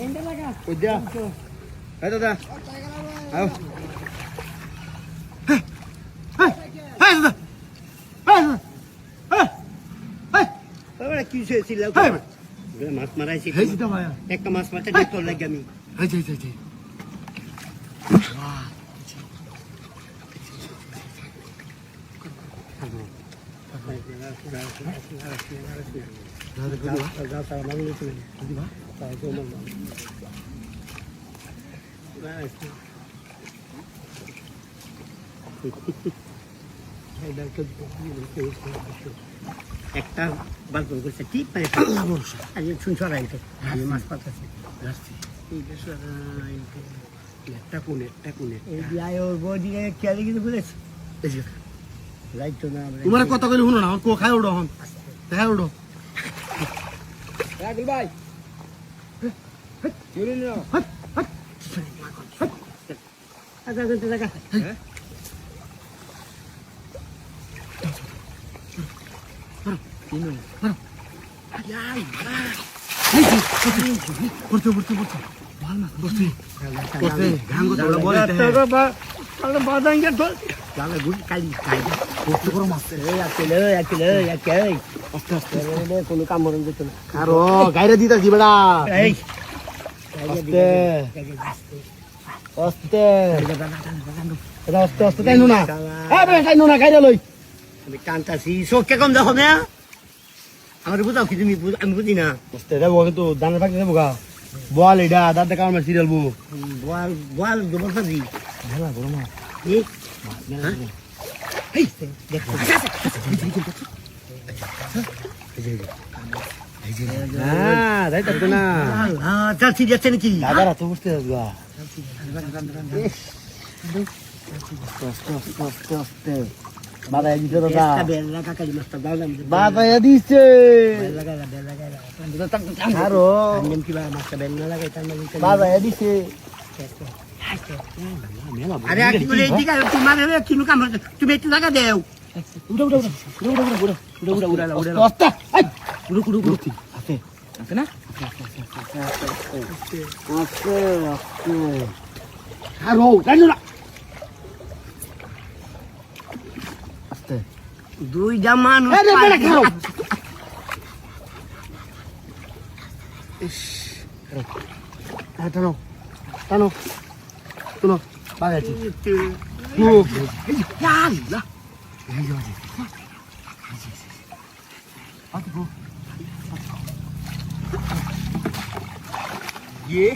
ওই যা এই দাদা আও এই দাদা এই কি হয়েছিল মাছ মারাইছি একটা মাছ মারতে ডক্টর লাগে আমি একটা বালকন করছে কি পাই শুনছ আমি মাছ পাতাছি একটা কোনে খেয়ালি কিন্তু বুঝেছি রাইতো না তোমার কথা কইলে শুনো না আমার কো খাই উঠো হন খাই উঠো রাগুল ভাই চলে নিও আচ্ছা দেখা হ্যাঁ Ini, mana? Ayai, Porto. Mana? Porto. Ganggu kalau boleh. Kalau badan gitu. Kalau gue kali. Porto kalau mas. Ya kele. Astaga. Ini kalau kamu orang gitu. Karo, gairah di tas gimana? Aste. Kayak nuna. Kayak nuna gairah loh. আমি কান্তাছি চোখকে কম দেখো না আমার বুঝাও কি তুমি আমি বুঝি না বুঝতে দেবো কিন্তু দানের ফাঁকি দেবো গা বল এটা দাঁতে কারণ সিরিয়াল বউ বল গোবর ফাঁকি ভালো বলো মা তাই তো না চাচ্ছি যাচ্ছে নাকি দাদারা তো বুঝতে হবে আস্তে বাবা দিছে দাদা বেলা কাকালি মাছটা দাওলাম বাবা দিছে আরো নিম কি মাছটা বেলা লাগাই তার মানে বাবা দিছে আরে কি বলে দিগা তোমার রে কিনু কাম তুমি একটু লাগা দেও উড়া আস্তে উড়ু আছে না আস্তে আরো জানো না দুই জামান টানো তুলো বাগাছি ये